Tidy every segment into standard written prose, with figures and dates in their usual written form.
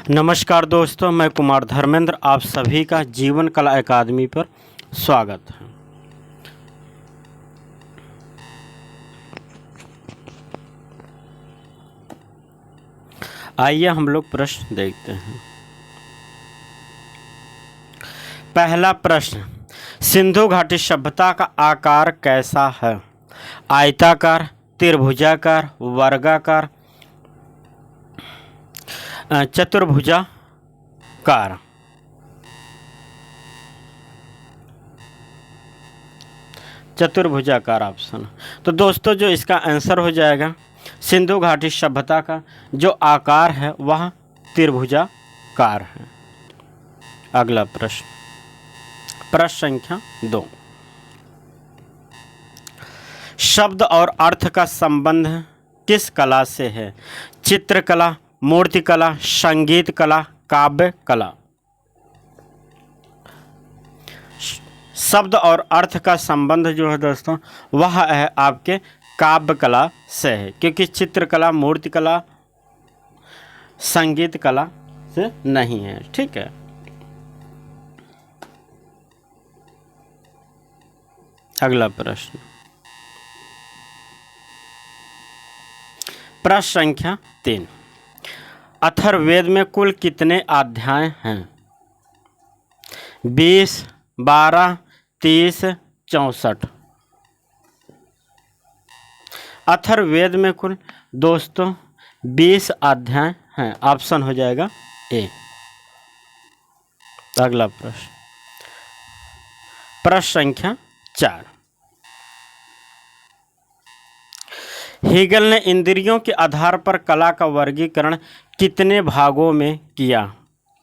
नमस्कार दोस्तों, मैं कुमार धर्मेंद्र आप सभी का जीवन कला अकादमी पर स्वागत है। आइए हम लोग प्रश्न देखते हैं। पहला प्रश्न, सिंधु घाटी सभ्यता का आकार कैसा है? आयताकार, त्रिभुजाकार, वर्गाकार, चतुर्भुजाकार। चतुर्भुजाकार ऑप्शन। तो दोस्तों जो इसका आंसर हो जाएगा, सिंधु घाटी सभ्यता का जो आकार है वह त्रिभुजाकार है। अगला प्रश्न, प्रश्न संख्या 2, शब्द और अर्थ का संबंध किस कला से है? चित्रकला, मूर्तिकला, संगीत कला, काव्य कला। शब्द और अर्थ का संबंध जो है दोस्तों वह है आपके काव्य कला से है, क्योंकि चित्रकला, मूर्तिकला, संगीत कला से नहीं है। ठीक है। अगला प्रश्न, प्रश्न संख्या 3, अथर्ववेद में कुल कितने अध्याय हैं? 20, 12, 30, 64। अथर्ववेद में कुल दोस्तों 20 अध्याय हैं। ऑप्शन हो जाएगा ए। अगला प्रश्न, प्रश्न संख्या 4, हेगल ने इंद्रियों के आधार पर कला का वर्गीकरण कितने भागों में किया?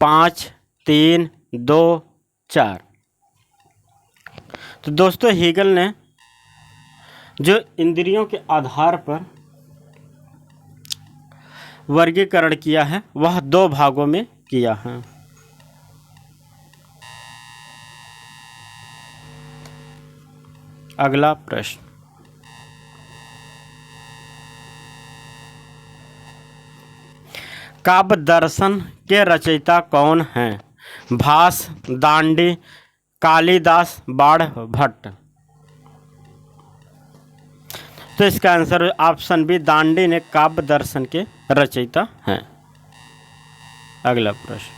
5, 3, 2, 4। तो दोस्तों हेगल ने जो इंद्रियों के आधार पर वर्गीकरण किया है वह 2 भागों में किया है। अगला प्रश्न, काव्य दर्शन के रचयिता कौन हैं? भास, दांडी, कालिदास, बाण भट्ट। तो इसका आंसर ऑप्शन बी, दांडी ने काव्य दर्शन के रचयिता हैं। अगला प्रश्न,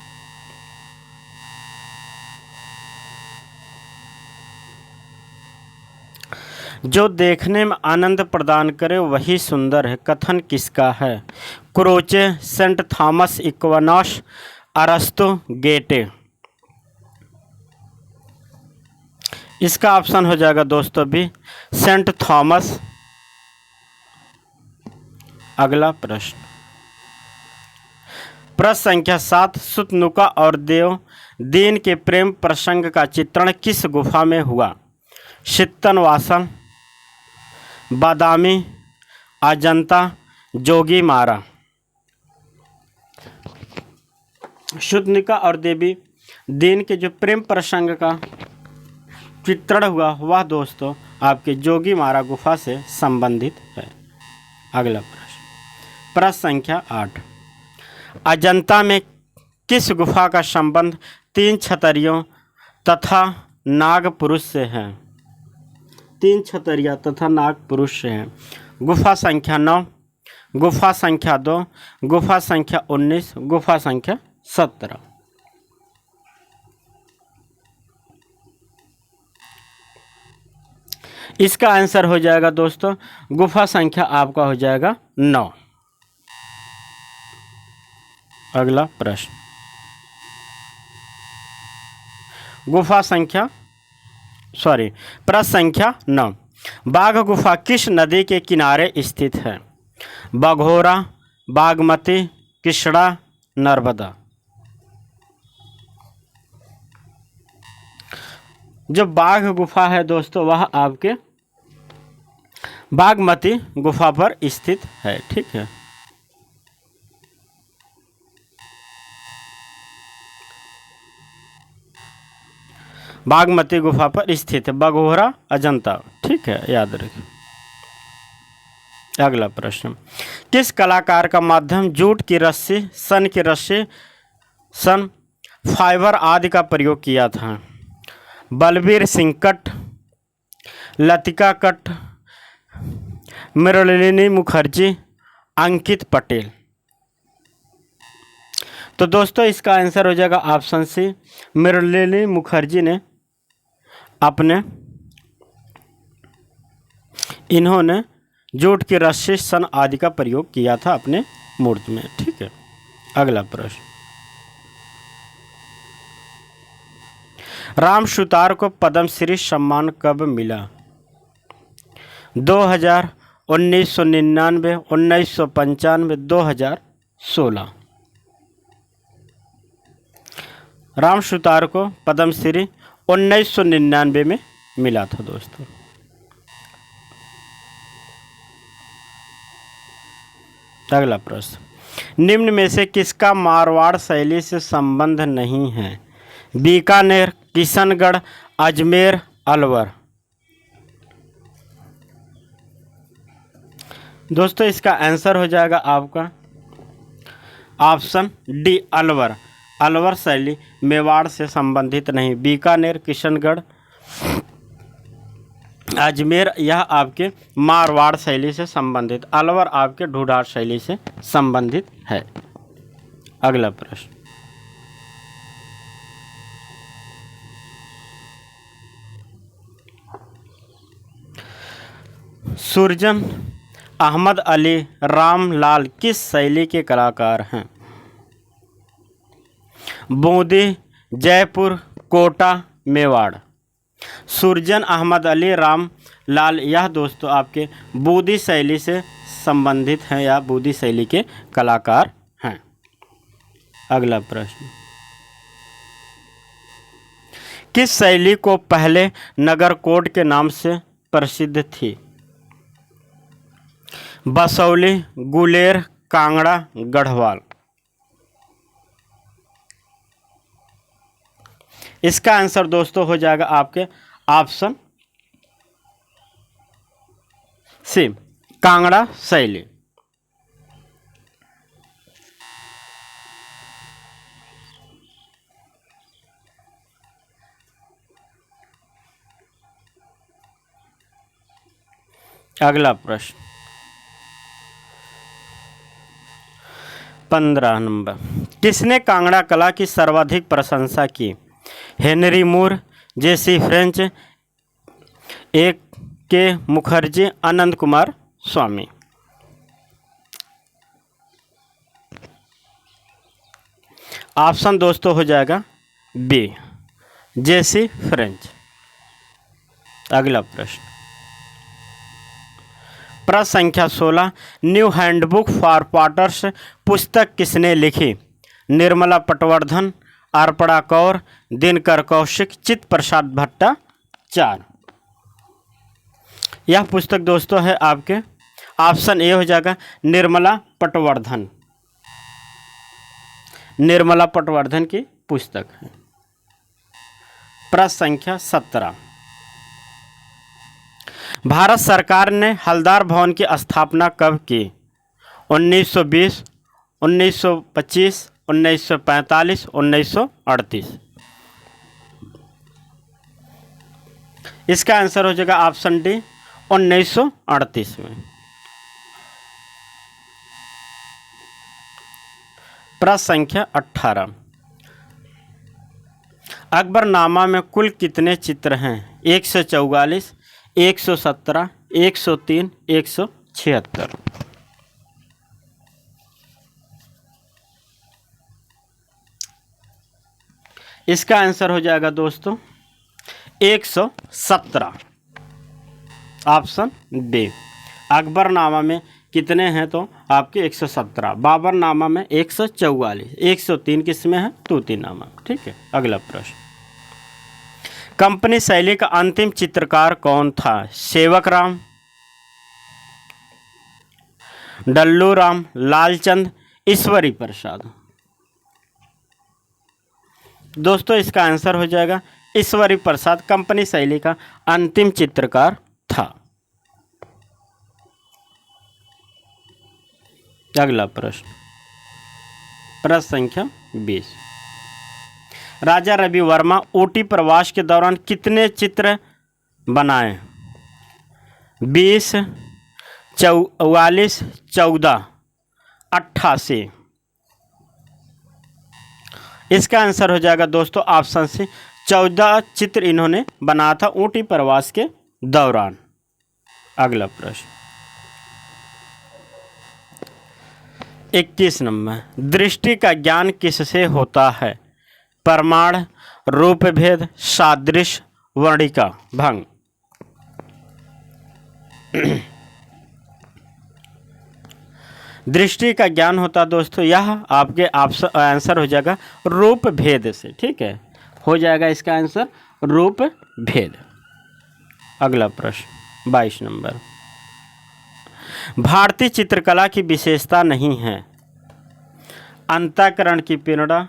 जो देखने में आनंद प्रदान करे वही सुंदर है, कथन किसका है? क्रोचे, सेंट थॉमस इक्विनास, अरस्तु, गेटे। इसका ऑप्शन हो जाएगा दोस्तों बी, सेंट थॉमस। अगला प्रश्न, प्रश्न संख्या 7, शुतनुका और देवदीन के प्रेम प्रसंग का चित्रण किस गुफा में हुआ? सित्तनवासन, बादामी, अजंता, जोगीमारा। शुतनिका और देवी दीन के जो प्रेम प्रसंग का चित्रण हुआ वह दोस्तों आपके जोगीमारा गुफा से संबंधित है। अगला प्रश्न, प्रश्न संख्या 8, अजंता में किस गुफा का संबंध 3 क्षत्रियों तथा नाग पुरुष से है? 3 क्षत्रिय तथा नाग पुरुष से हैं। गुफा संख्या 9, गुफा संख्या 2, गुफा संख्या 19, गुफा संख्या 17। इसका आंसर हो जाएगा दोस्तों गुफा संख्या आपका हो जाएगा 9। अगला प्रश्न, प्रश्न संख्या 9, बाघ गुफा किस नदी के किनारे स्थित है? बघोरा, बागमती, कृष्णा, नर्मदा। जो बाघ गुफा है दोस्तों वह आपके बागमती गुफा पर स्थित है। ठीक है। बागमती गुफा पर स्थित है, बघोरा, अजंता। ठीक है, याद रखिए। अगला प्रश्न, किस कलाकार का माध्यम जूट की रस्सी, सन की रस्सी सन फाइबर आदि का प्रयोग किया था। बलबीर सिंह कट्ट, लतिका कट्ट, मृणालिनी मुखर्जी, अंकित पटेल। तो दोस्तों इसका आंसर हो जाएगा ऑप्शन सी, मृणालिनी मुखर्जी ने इन्होंने जूट की रस्सी सन आदि का प्रयोग किया था अपने मूर्ति में। ठीक है, अगला प्रश्न। राम सुतार को पद्मश्री सम्मान कब मिला? 2000, 1999, 1995, 2016। राम सुतार को पद्मश्री 1999 में मिला था दोस्तों। अगला प्रश्न। निम्न में से किसका मारवाड़ शैली से संबंध नहीं है? बीकानेर, किशनगढ़, अजमेर, अलवर। दोस्तों इसका आंसर हो जाएगा आपका ऑप्शन डी, अलवर। अलवर शैली मेवाड़ से संबंधित नहीं। बीकानेर, किशनगढ़, अजमेर यह आपके मारवाड़ शैली से संबंधित, अलवर आपके ढूढ़ार शैली से संबंधित है। अगला प्रश्न। सुरजन अहमद अली रामलाल किस शैली के कलाकार हैं? बूंदी, जयपुर, कोटा, मेवाड़। सुरजन अहमद अली रामलाल यह दोस्तों आपके बूंदी शैली से संबंधित हैं या बूंदी शैली के कलाकार हैं। अगला प्रश्न। किस शैली को पहले नगरकोट के नाम से प्रसिद्ध थी? बसौली, गुलेर, कांगड़ा, गढ़वाल। इसका आंसर दोस्तों हो जाएगा आपके ऑप्शन सी, कांगड़ा शैली। अगला प्रश्न 15 नंबर। किसने कांगड़ा कला की सर्वाधिक प्रशंसा की? हेनरी मूर, जेसी फ्रेंच, एक के मुखर्जी, आनंद कुमार स्वामी। ऑप्शन दोस्तों हो जाएगा बी, जेसी फ्रेंच। अगला प्रश्न प्रश्न संख्या 16। न्यू हैंडबुक फॉर पॉटर्स पुस्तक किसने लिखी? निर्मला पटवर्धन, अर्पणा कौर, दिनकर कौशिक, चित्त प्रसाद भट्टाचार्य। यह पुस्तक दोस्तों है आपके ऑप्शन ए हो जाएगा निर्मला पटवर्धन। निर्मला पटवर्धन की पुस्तक है। प्रश्न संख्या 17। भारत सरकार ने हलदार भवन की स्थापना कब की? 1920, 1925, 1945, 1938। इसका आंसर हो जाएगा ऑप्शन डी, 1938 में। प्रश्न संख्या 18। अकबरनामा में कुल कितने चित्र हैं? 144, 117, 103, 176। इसका आंसर हो जाएगा दोस्तों 117, ऑप्शन बी। अकबरनामा में कितने हैं तो आपके 117, बाबरनामा में 144, 103 किसमें है? तूतीनामा। ठीक है, अगला प्रश्न। कंपनी शैली का अंतिम चित्रकार कौन था? सेवक राम, डल्लू राम, लालचंद, ईश्वरी प्रसाद। दोस्तों इसका आंसर हो जाएगा ईश्वरी प्रसाद कंपनी शैली का अंतिम चित्रकार था। अगला प्रश्न, प्रश्न संख्या 20। राजा रवि वर्मा ऊटी प्रवास के दौरान कितने चित्र बनाए? 20, 44, 14, 88। इसका आंसर हो जाएगा दोस्तों ऑप्शन सी, 14 चित्र इन्होंने बनाया था ऊटी प्रवास के दौरान। अगला प्रश्न 21 नंबर, दृष्टि का ज्ञान किससे होता है? प्रमाण, रूपभेद, सादृश्य, वर्णिका, भंग। दृष्टि का ज्ञान होता है दोस्तों, यह आपके आंसर हो जाएगा रूप भेद से। ठीक है, हो जाएगा इसका आंसर रूप भेद। अगला प्रश्न 22 नंबर, भारतीय चित्रकला की विशेषता नहीं है? अंतःकरण की पीड़ा,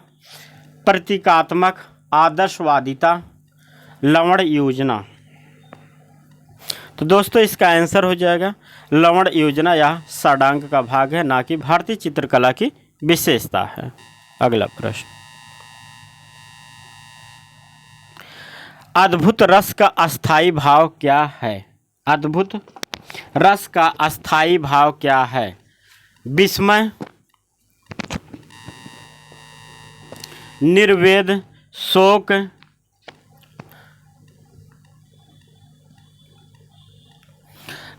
प्रतीकात्मक, आदर्शवादिता, लवण योजना। तो दोस्तों इसका आंसर हो जाएगा लवण योजना, यह षडांग का भाग है, ना कि भारतीय चित्रकला की विशेषता है। अगला प्रश्न, अद्भुत रस का अस्थाई भाव क्या है? अद्भुत रस का अस्थाई भाव क्या है? विस्मय, निर्वेद, शोक,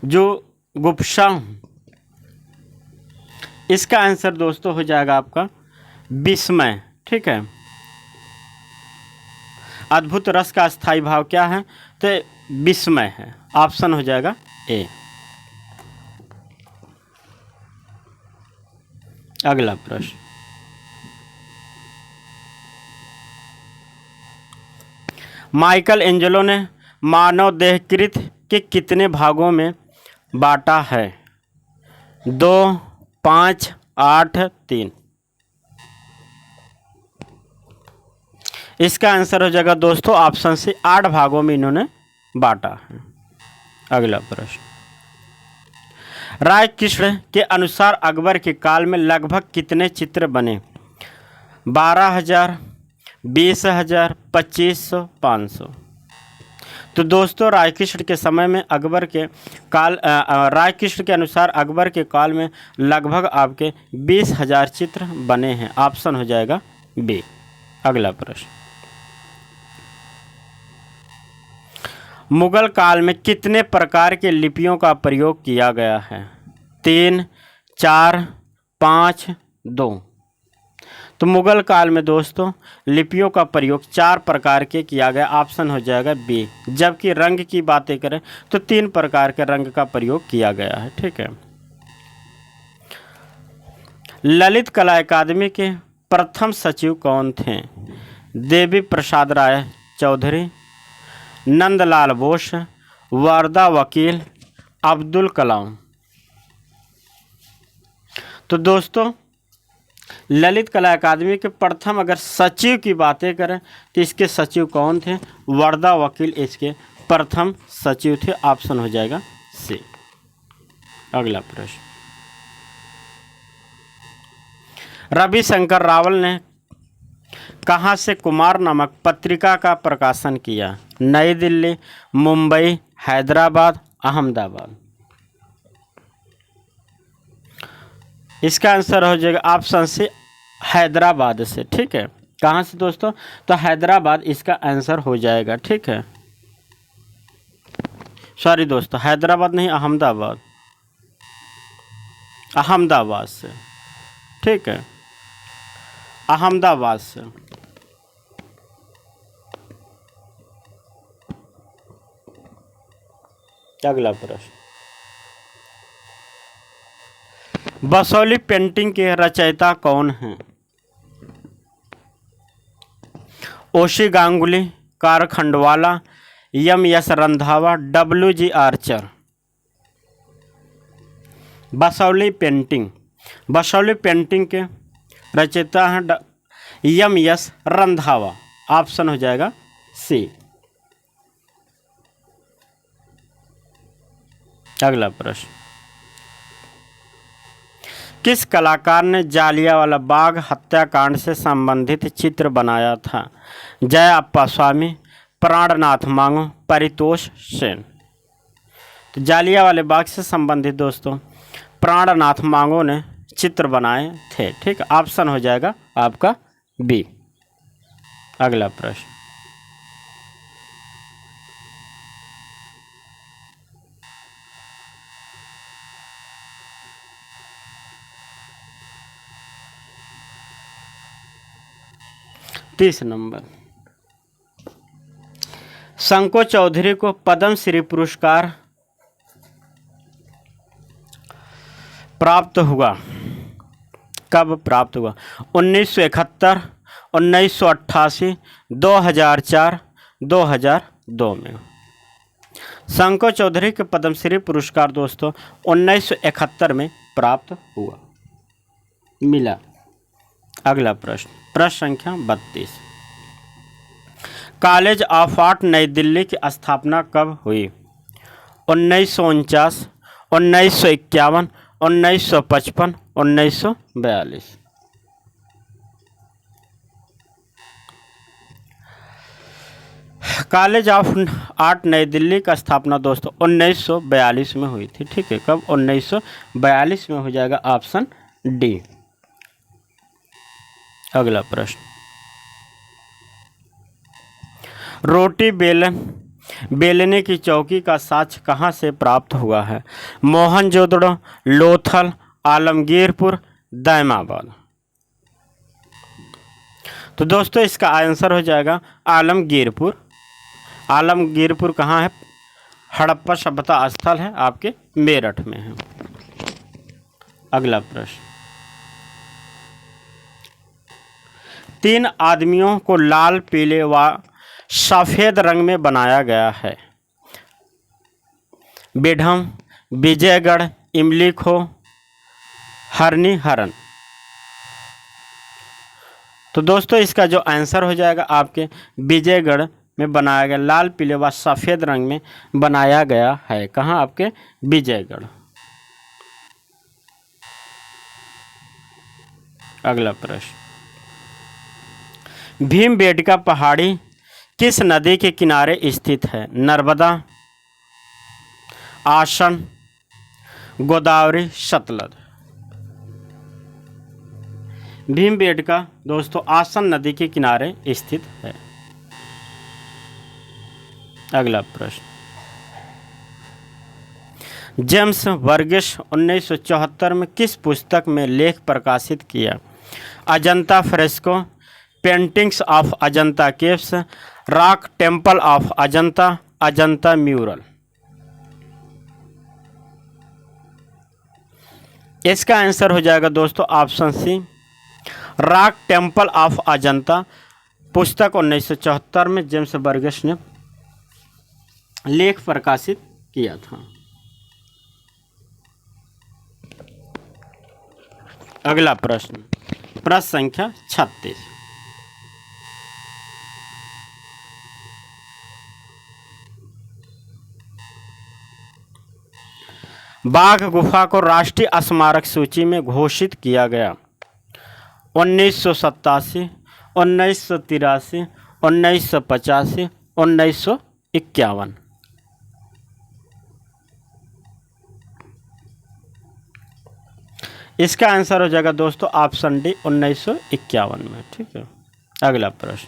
जो गुप्सा। इसका आंसर दोस्तों हो जाएगा आपका विस्मय। ठीक है, अद्भुत रस का स्थायी भाव क्या है? तो विस्मय है, ऑप्शन हो जाएगा ए। अगला प्रश्न, माइकल एंजेलो ने मानव देहकृत के कितने भागों में बांटा है? 2, 5, 8, 3। इसका आंसर हो जाएगा दोस्तों ऑप्शन से 8 भागों में इन्होंने बांटा है। अगला प्रश्न, राय कृष्ण के अनुसार अकबर के काल में लगभग कितने चित्र बने? 12,000, 20,000, 2,500, 500। तो दोस्तों राय कृष्ण के समय में अकबर के काल राय कृष्ण के अनुसार अकबर के काल में लगभग आपके 20,000 चित्र बने हैं, ऑप्शन हो जाएगा बी। अगला प्रश्न, मुगल काल में कितने प्रकार के लिपियों का प्रयोग किया गया है? 3, 4, 5, 2। तो मुगल काल में दोस्तों लिपियों का प्रयोग 4 प्रकार के किया गया, ऑप्शन हो जाएगा बी। जबकि रंग की बातें करें तो 3 प्रकार के रंग का प्रयोग किया गया है। ठीक है, ललित कला अकादमी के प्रथम सचिव कौन थे? देवी प्रसाद राय चौधरी, नंदलाल बोस, वारदा वकील, अब्दुल कलाम। तो दोस्तों ललित कला अकादमी के प्रथम अगर सचिव की बातें करें तो इसके सचिव कौन थे? वारदा वकील इसके प्रथम सचिव थे, ऑप्शन हो जाएगा सी। अगला प्रश्न, रविशंकर रावल ने कहाँ से कुमार नामक पत्रिका का प्रकाशन किया? नई दिल्ली, मुंबई, हैदराबाद, अहमदाबाद। इसका आंसर हो जाएगा ऑप्शन से हैदराबाद से। ठीक है, कहाँ से दोस्तों? तो हैदराबाद इसका आंसर हो जाएगा। ठीक है, सॉरी दोस्तों, हैदराबाद नहीं, अहमदाबाद, अहमदाबाद से। ठीक है, अहमदाबाद से। अगला प्रश्न, बसौली पेंटिंग के रचयिता कौन हैं? O C Ganguly, Karl Khandalavala, M S. Randhawa, W G. Archer. Basohli painting के रचयिता हैं एम.एस. रंधावा, ऑप्शन हो जाएगा सी। अगला प्रश्न, किस कलाकार ने जालियांवाला बाग हत्याकांड से संबंधित चित्र बनाया था? जय अप्पा स्वामी, प्राणनाथ मांगो, परितोष सेन। तो जालियांवाले बाग से संबंधित दोस्तों प्राणनाथ मांगो ने चित्र बनाए थे। ठीक, ऑप्शन हो जाएगा आपका बी। अगला प्रश्न, तीस नंबर, शंको चौधरी को पद्म श्री पुरस्कार प्राप्त हुआ, कब प्राप्त हुआ? 1971, 1988, 2004, 2002 में। शंको चौधरी के पद्मश्री पुरस्कार दोस्तों 1971 में प्राप्त हुआ, मिला। अगला प्रश्न, प्रश्न संख्या 32, कॉलेज ऑफ आर्ट नई दिल्ली की स्थापना कब हुई? 1949, 1951, 1955, 1942। कॉलेज ऑफ आर्ट नई दिल्ली का स्थापना दोस्तों 1942 में हुई थी। ठीक है, कब? 1942 में हो जाएगा ऑप्शन डी। अगला प्रश्न, रोटी बेलने की चौकी का साक्ष्य कहाँ से प्राप्त हुआ है? मोहनजोदड़ो, लोथल, आलमगीरपुर, दैमाबाद। तो दोस्तों इसका आंसर हो जाएगा आलमगीरपुर। आलमगीरपुर कहाँ है? हड़प्पा सभ्यता स्थल है आपके मेरठ में है। अगला प्रश्न, 3 आदमियों को लाल, पीले व सफ़ेद रंग में बनाया गया है। बेढम, विजयगढ़, इमली खो, हरनी हरन। तो दोस्तों इसका जो आंसर हो जाएगा आपके विजयगढ़ में बनाया गया, लाल, पीले व सफ़ेद रंग में बनाया गया है। कहाँ? आपके विजयगढ़। अगला प्रश्न, भीमबेटका पहाड़ी किस नदी के किनारे स्थित है? नर्मदा, आसन, गोदावरी, सतलज। भीमबेटका दोस्तों आसन नदी के किनारे स्थित है। अगला प्रश्न, जेम्स वर्गिस 1974 में किस पुस्तक में लेख प्रकाशित किया? Ajanta fresco, paintings of Ajanta caves, rock temple of Ajanta, Ajanta mural. इसका आंसर हो जाएगा दोस्तों option C, rock temple of Ajanta. पुस्तक 1974 में जेम्स वर्गिस ने लेख प्रकाशित किया था। अगला प्रश्न, प्रश्न संख्या 36, बाघ गुफा को राष्ट्रीय स्मारक सूची में घोषित किया गया। 1987, 1983, 1985, 1951। इसका आंसर हो जाएगा दोस्तों ऑप्शन डी 1951 में। ठीक है, अगला प्रश्न,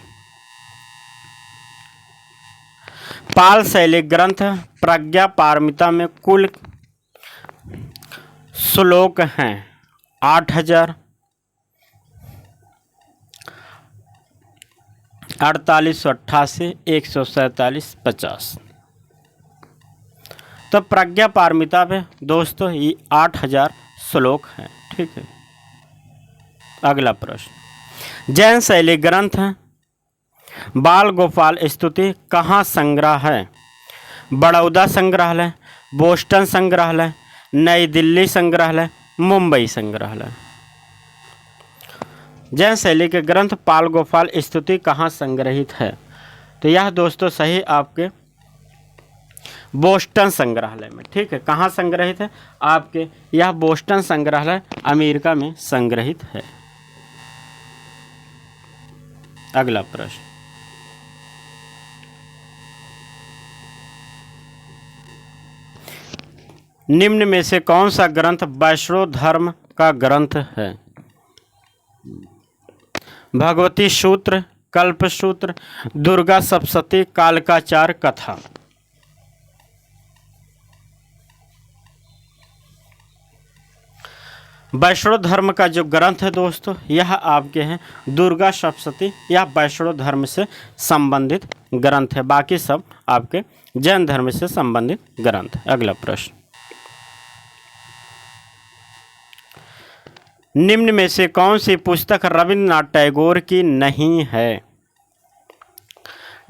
पाल शैली ग्रंथ प्रज्ञा पारमिता में कुल श्लोक हैं 8000, 4888, 147, 50। तो प्रज्ञा पारमिता में दोस्तों ये 8000 श्लोक हैं। ठीक है, अगला प्रश्न, जैन शैली ग्रंथ बाल गोपाल स्तुति कहाँ संग्रह है? बड़ौदा संग्रहालय, बोस्टन संग्रहालय, नई दिल्ली संग्रहालय, मुंबई संग्रहालय। जैन शैली के ग्रंथ बाल गोपाल स्तुति कहाँ संग्रहित है? तो यह दोस्तों सही आपके बोस्टन संग्रहालय में। ठीक है, कहाँ संग्रहित है आपके, यह बोस्टन संग्रहालय अमेरिका में संग्रहित है। अगला प्रश्न, निम्न में से कौन सा ग्रंथ वैष्णव धर्म का ग्रंथ है? भगवती सूत्र, कल्प सूत्र, दुर्गा सप्तशती, कालकाचार कथा। वैष्णव धर्म का जो ग्रंथ है दोस्तों, यह आपके हैं दुर्गा सप्तशती। यह वैष्णव धर्म से संबंधित ग्रंथ है, बाकी सब आपके जैन धर्म से संबंधित ग्रंथ है। अगला प्रश्न, निम्न में से कौन सी पुस्तक रविन्द्रनाथ टैगोर की नहीं है?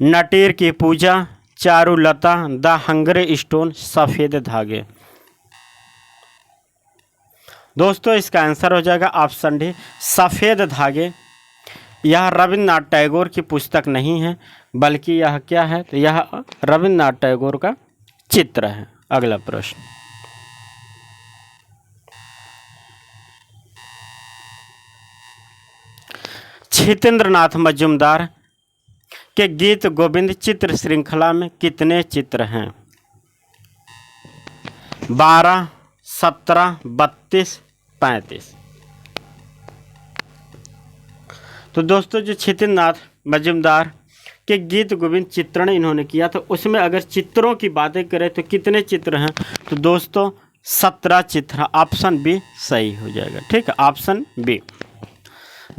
नटेर की पूजा, चारुलता, द हंगरी स्टोन, सफ़ेद धागे। दोस्तों इसका आंसर हो जाएगा ऑप्शन डी, सफ़ेद धागे। यह रविन्द्रनाथ टैगोर की पुस्तक नहीं है, बल्कि यह क्या है, तो यह रविन्द्रनाथ टैगोर का चित्र है। अगला प्रश्न, छितेंद्रनाथ मजूमदार के गीत गोविंद चित्र श्रृंखला में कितने चित्र हैं? 12, 17, 32, 35। तो दोस्तों जो छितेंद्रनाथ मजूमदार के गीत गोविंद चित्रण इन्होंने किया, तो उसमें अगर चित्रों की बातें करें तो कितने चित्र हैं? तो दोस्तों 17 चित्र। ऑप्शन बी सही हो जाएगा। ठीक है, ऑप्शन बी।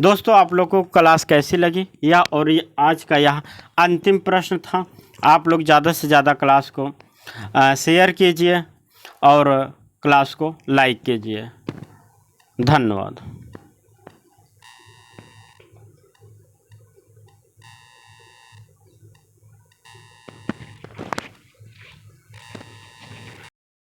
दोस्तों आप लोगों को क्लास कैसी लगी या, और ये आज का यह अंतिम प्रश्न था। आप लोग ज़्यादा से ज़्यादा क्लास को शेयर कीजिए और क्लास को लाइक कीजिए। धन्यवाद।